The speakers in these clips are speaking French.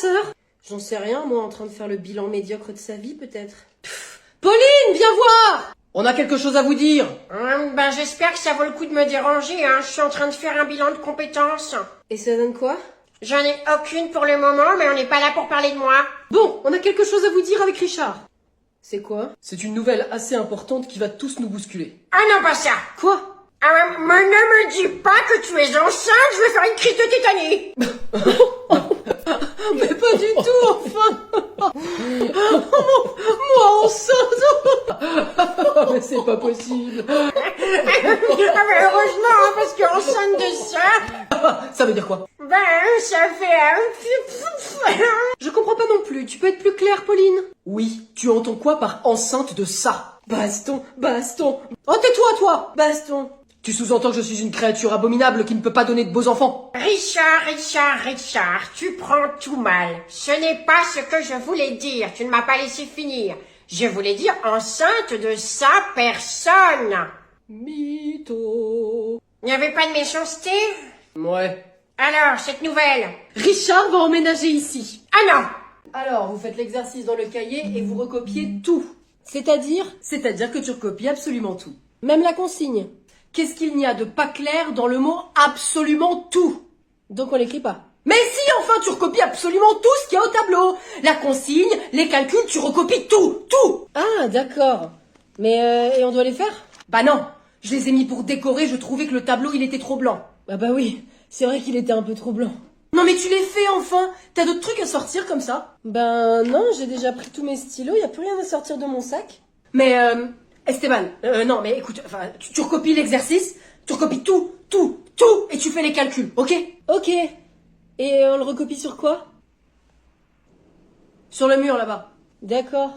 sœur? J'en sais rien, moi, en train de faire le bilan médiocre de sa vie, peut-être. Pauline, viens voir! On a quelque chose à vous dire. J'espère que ça vaut le coup de me déranger, hein. Je suis en train de faire un bilan de compétences. Et ça donne quoi? J'en ai aucune pour le moment, mais on n'est pas là pour parler de moi. Bon, on a quelque chose à vous dire avec Richard. C'est quoi? C'est une nouvelle assez importante qui va tous nous bousculer. Ah non, pas ça. Quoi? Mais ne me dis pas que tu es enceinte, je vais faire une crise de tétanie. Mais pas du tout, enfin. Moi enceinte. Mais c'est pas possible. Mais heureusement, hein, parce qu'enceinte de ça, Ça veut dire quoi? ça fait un petit... Je comprends pas non plus, tu peux être plus claire, Pauline? Oui, tu entends quoi par enceinte de ça? Baston. Oh, tais-toi, toi! Baston. Tu sous-entends que je suis une créature abominable qui ne peut pas donner de beaux enfants? Richard, tu prends tout mal. Ce n'est pas ce que je voulais dire, tu ne m'as pas laissé finir. Je voulais dire enceinte de sa personne. Mytho. Il n'y avait pas de méchanceté? Ouais. Alors, cette nouvelle? Richard va emménager ici. Ah non! Alors, vous faites l'exercice dans le cahier et vous recopiez tout. C'est-à-dire Que tu recopies absolument tout. même la consigne. Qu'est-ce qu'il n'y a de pas clair dans le mot absolument tout? Donc on l'écrit pas. Mais si, enfin, tu recopies absolument tout ce qu'il y a au tableau. La consigne, les calculs, tu recopies tout. Ah, d'accord. Mais et on doit les faire? Bah non, je les ai mis pour décorer, je trouvais que le tableau, il était trop blanc. Ah bah oui, c'est vrai qu'il était un peu troublant. Non mais tu les fais enfin. T'as d'autres trucs à sortir comme ça? Ben non, j'ai déjà pris tous mes stylos, y a plus rien à sortir de mon sac. Mais Esteban, non mais écoute, enfin, tu recopies l'exercice, tu recopies tout, et tu fais les calculs, ok? Ok. Et on le recopie sur quoi? Sur le mur là-bas. D'accord.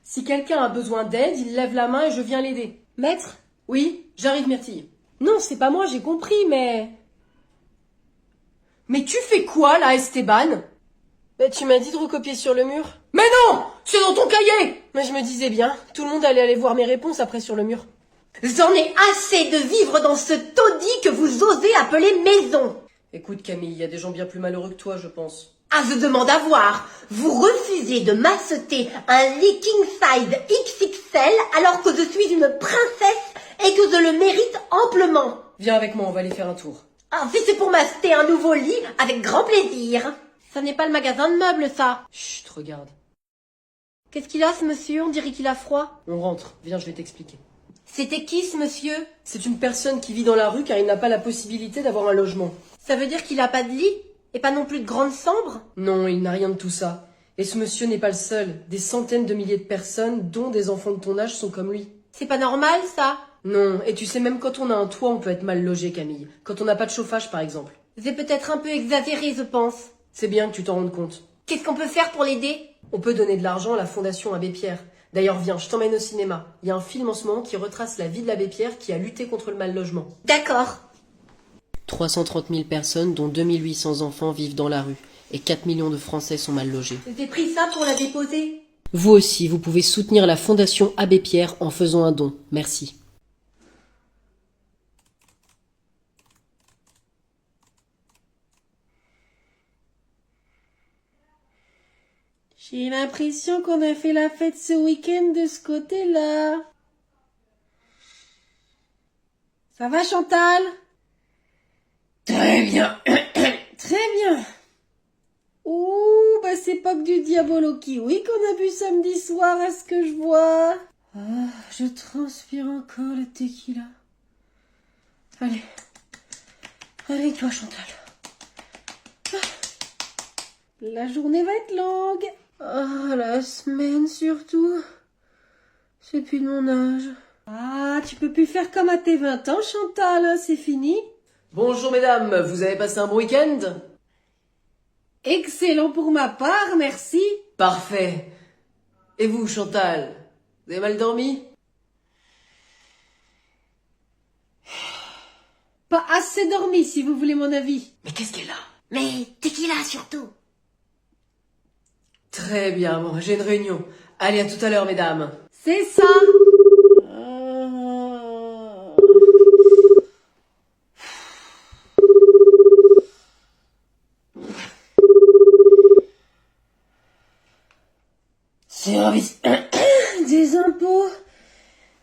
Si quelqu'un a besoin d'aide, il lève la main et je viens l'aider. Maître? Oui, j'arrive Myrtille. Non, c'est pas moi, j'ai compris, mais... Mais tu fais quoi là, Esteban? Bah, tu m'as dit de recopier sur le mur. Mais non, c'est dans ton cahier. Mais je me disais bien, tout le monde allait aller voir mes réponses après sur le mur. J'en ai assez de vivre dans ce taudis que vous osez appeler maison. Écoute Camille, il y a des gens bien plus malheureux que toi, je pense. Ah, je demande à voir. Vous refusez de m'acheter un leaking size XXL alors que je suis une princesse et que je le mérite amplement. Viens avec moi, on va aller faire un tour. Ah, si c'est pour m'acheter un nouveau lit, avec grand plaisir. Ça n'est pas le magasin de meubles, ça. Chut, regarde. Qu'est-ce qu'il a, ce monsieur? On dirait qu'il a froid. On rentre, viens, je vais t'expliquer. C'était qui, ce monsieur? C'est une personne qui vit dans la rue car il n'a pas la possibilité d'avoir un logement. Ça veut dire qu'il a pas de lit? Et pas non plus de grande chambre? Non, il n'a rien de tout ça. Et ce monsieur n'est pas le seul. Des centaines de milliers de personnes, dont des enfants de ton âge, sont comme lui. C'est pas normal, ça? Non, et tu sais, même quand on a un toit, on peut être mal logé, Camille. Quand on n'a pas de chauffage, par exemple. C'est peut-être un peu exagéré, je pense. C'est bien que tu t'en rendes compte. Qu'est-ce qu'on peut faire pour l'aider? On peut donner de l'argent à la Fondation Abbé Pierre. D'ailleurs, viens, je t'emmène au cinéma. Il y a un film en ce moment qui retrace la vie de l'abbé Pierre qui a lutté contre le mal-logement. D'accord. 330 000 personnes, dont 2800 enfants, vivent dans la rue. Et 4 millions de Français sont mal logés. J'ai pris ça pour la déposer. Vous aussi, vous pouvez soutenir la Fondation Abbé Pierre en faisant un don. Merci. J'ai l'impression qu'on a fait la fête ce week-end de ce côté-là. Ça va, Chantal? Très bien. Très bien. Ouh, bah c'est pas que du diabolo kiwi qu'on a bu samedi soir, à ce que je vois. Ah, je transpire encore le tequila. Allez. Allez, toi, Chantal. Ah. La journée va être longue. Ah, la semaine surtout. C'est plus de mon âge. Ah, tu peux plus faire comme à tes 20 ans, Chantal, hein, c'est fini. Bonjour mesdames, vous avez passé un bon week-end? Excellent pour ma part, merci. Parfait. Et vous, Chantal? Vous avez mal dormi? Pas assez dormi, si vous voulez mon avis. Mais qu'est-ce qu'elle a? Mais tequila surtout. Très bien, bon, j'ai une réunion. Allez, à tout à l'heure, mesdames. C'est ça. Service des impôts.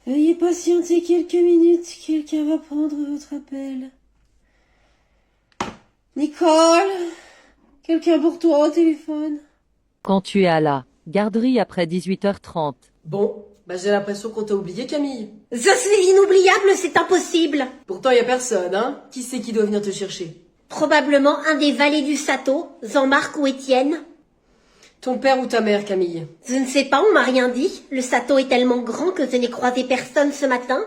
Veuillez patienter quelques minutes. Quelqu'un va prendre votre appel. Nicole, quelqu'un pour toi au téléphone. Quand tu es à la garderie après 18h30. Bon, bah j'ai l'impression qu'on t'a oublié, Camille. Je suis inoubliable, c'est impossible. Pourtant, y a personne, hein. Qui c'est qui doit venir te chercher? Probablement un des valets du château, Jean-Marc ou Étienne. Ton père ou ta mère, Camille? Je ne sais pas, on m'a rien dit. Le château est tellement grand que je n'ai croisé personne ce matin.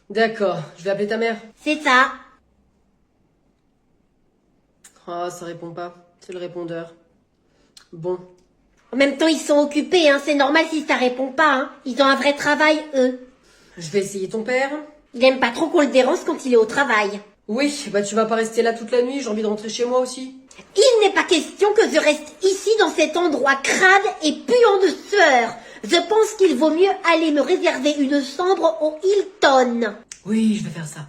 D'accord, je vais appeler ta mère. C'est ça. Ah, ça répond pas. C'est le répondeur. Bon. En même temps, ils sont occupés, hein. C'est normal si ça répond pas, hein. Ils ont un vrai travail, eux. Je vais essayer ton père. Il aime pas trop qu'on le dérange quand il est au travail. Oui, bah tu vas pas rester là toute la nuit, j'ai envie de rentrer chez moi aussi. Il n'est pas question que je reste ici dans cet endroit crade et puant de sueur. Je pense qu'il vaut mieux aller me réserver une chambre au Hilton. Oui, je vais faire ça.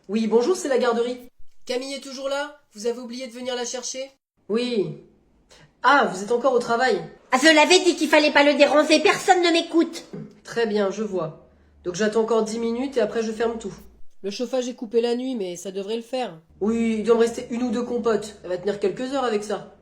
Oui, bonjour, c'est la garderie. Camille est toujours là? Vous avez oublié de venir la chercher? Oui. Ah, vous êtes encore au travail? Ah, je l'avais dit qu'il fallait pas le déranger, personne ne m'écoute. Très bien, je vois. Donc j'attends encore 10 minutes et après je ferme tout. Le chauffage est coupé la nuit, mais ça devrait le faire. Oui, il doit me rester une ou deux compotes. Elle va tenir quelques heures avec ça.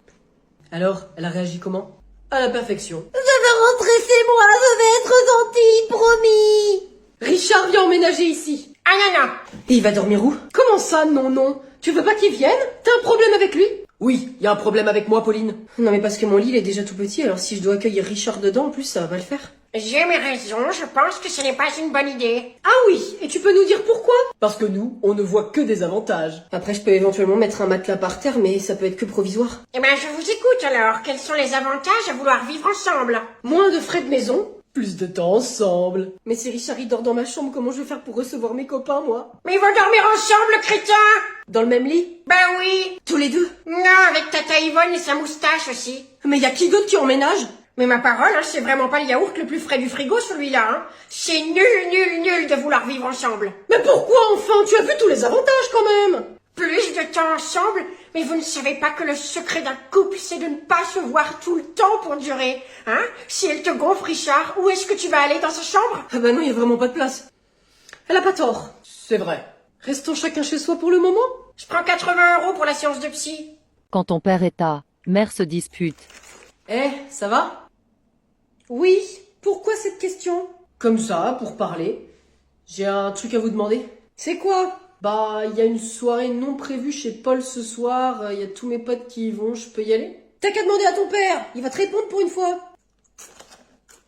Alors, elle a réagi comment? À la perfection. Je veux rentrer chez moi, je vais être gentille, promis. Richard, viens emménager ici. Ah non, non. Et il va dormir où? Comment ça, non, non? Tu veux pas qu'il vienne? T'as un problème avec lui? Oui, il y a un problème avec moi, Pauline. Non mais parce que mon lit il est déjà tout petit, alors si je dois accueillir Richard dedans, en plus ça va pas le faire. J'ai mes raisons, je pense que ce n'est pas une bonne idée. Ah oui, et tu peux nous dire pourquoi? Parce que nous, on ne voit que des avantages. Après je peux éventuellement mettre un matelas par terre, mais ça peut être que provisoire. Eh ben, je vous écoute alors. Quels sont les avantages à vouloir vivre ensemble? Moins de frais de maison, plus de temps ensemble. Mais si Richard il dort dans ma chambre, comment je vais faire pour recevoir mes copains, moi? Mais ils vont dormir ensemble, crétin! Dans le même lit? Ben oui. Tous les deux? Non, avec Tata Yvonne et sa moustache aussi. Mais y a qui d'autre qui emménage? Mais ma parole, hein, c'est vraiment pas le yaourt le plus frais du frigo, celui-là, hein. C'est nul, nul, nul de vouloir vivre ensemble. Mais pourquoi enfin? Tu as vu tous les avantages quand même! Plus de temps ensemble, mais vous ne savez pas que le secret d'un couple, c'est de ne pas se voir tout le temps pour durer, hein? Si elle te gonfle, Richard, où est-ce que tu vas aller dans sa chambre? Ah bah non, y a vraiment pas de place. Elle a pas tort. C'est vrai. Restons chacun chez soi pour le moment. Je prends 80 € pour la séance de psy. Quand ton père et ta mère se disputent. Eh, ça va? Oui, pourquoi cette question? Comme ça, pour parler. J'ai un truc à vous demander. C'est quoi? Bah, il y a une soirée non prévue chez Paul ce soir, il y a tous mes potes qui y vont, je peux y aller? T'as qu'à demander à ton père, il va te répondre pour une fois.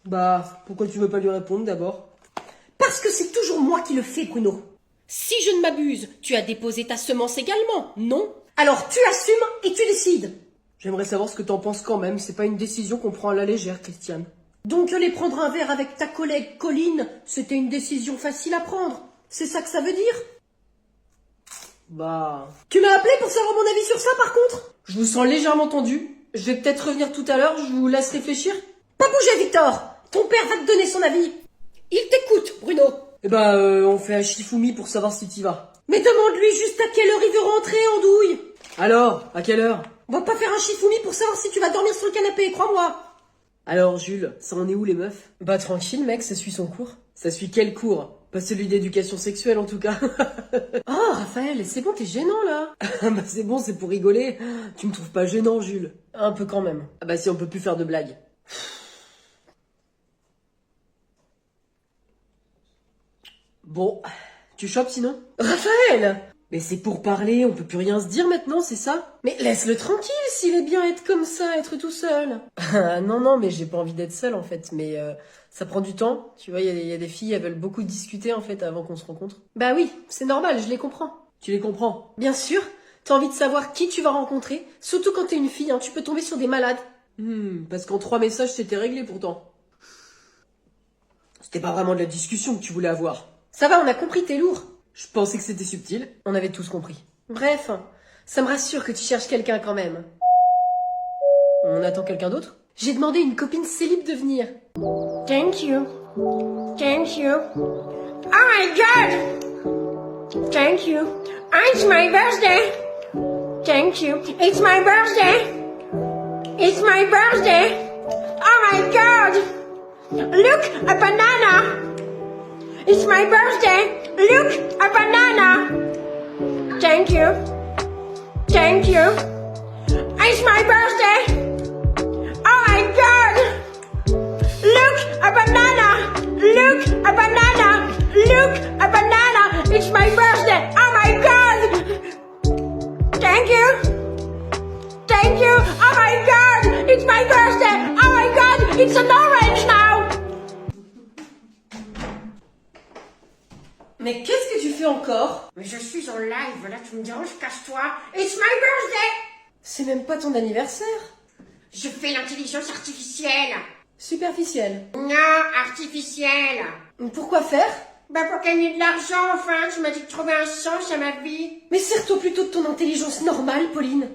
Bah, pourquoi tu veux pas lui répondre d'abord? Parce que c'est toujours moi qui le fais, Bruno. Si je ne m'abuse, tu as déposé ta semence également, non? Alors tu assumes et tu décides. J'aimerais savoir ce que t'en penses quand même, c'est pas une décision qu'on prend à la légère, Christiane. Donc aller prendre un verre avec ta collègue Colline, c'était une décision facile à prendre. C'est ça que ça veut dire? Bah... Tu m'as appelé pour savoir mon avis sur ça par contre? Je vous sens légèrement tendu. Je vais peut-être revenir tout à l'heure, je vous laisse réfléchir. Pas bouger, Victor! Ton père va te donner son avis. Il t'écoute, Bruno. Eh ben, on fait un Shifumi pour savoir si t'y vas. Mais demande-lui juste à quelle heure il veut rentrer, Andouille. Alors, à quelle heure? On va pas faire un Shifumi pour savoir si tu vas dormir sur le canapé, crois-moi. Alors, Jules, ça en est où les meufs? Bah tranquille, mec, ça suit son cours. Ça suit quel cours? Pas celui d'éducation sexuelle, en tout cas. Oh, Raphaël, c'est bon, t'es gênant, là. Bah c'est bon, c'est pour rigoler. Tu me trouves pas gênant, Jules? Un peu quand même. Ah bah si, on peut plus faire de blagues. Bon, tu chopes sinon? Raphaël! Mais c'est pour parler, on peut plus rien se dire maintenant, c'est ça? Mais laisse-le tranquille s'il est bien être comme ça, être tout seul. Non, non, mais j'ai pas envie d'être seule en fait, mais ça prend du temps. Tu vois, il y a des filles, elles veulent beaucoup discuter en fait avant qu'on se rencontre. Bah oui, c'est normal, je les comprends. Tu les comprends? Bien sûr, t'as envie de savoir qui tu vas rencontrer, surtout quand t'es une fille, hein, tu peux tomber sur des malades. Parce qu'en 3 messages, c'était réglé pourtant. C'était pas vraiment de la discussion que tu voulais avoir. Ça va, on a compris, t'es lourd. Je pensais que c'était subtil. On avait tous compris. Bref, ça me rassure que tu cherches quelqu'un quand même. On attend quelqu'un d'autre? J'ai demandé à une copine célib de venir. Thank you. Thank you. Oh my God! Thank you. It's my birthday. Thank you. It's my birthday. It's my birthday. Oh my god! Look, a banana! It's my birthday! Look, a banana! Thank you. Thank you. It's my birthday! Oh my god! Look, a banana! Look, a banana! Look, a banana! It's my birthday! Oh my god! Thank you! Thank you! Oh my god! It's my birthday! Oh my god! It's an orange now! Mais qu'est-ce que tu fais encore? Mais je suis en live, là tu me déranges, casse-toi! It's my birthday! C'est même pas ton anniversaire. Je fais l'intelligence artificielle! Superficiel. Non, artificielle! Pourquoi faire? Bah pour gagner de l'argent, enfin, tu m'as dit de trouver un sens à ma vie. Mais sers-toi plutôt de ton intelligence normale, Pauline.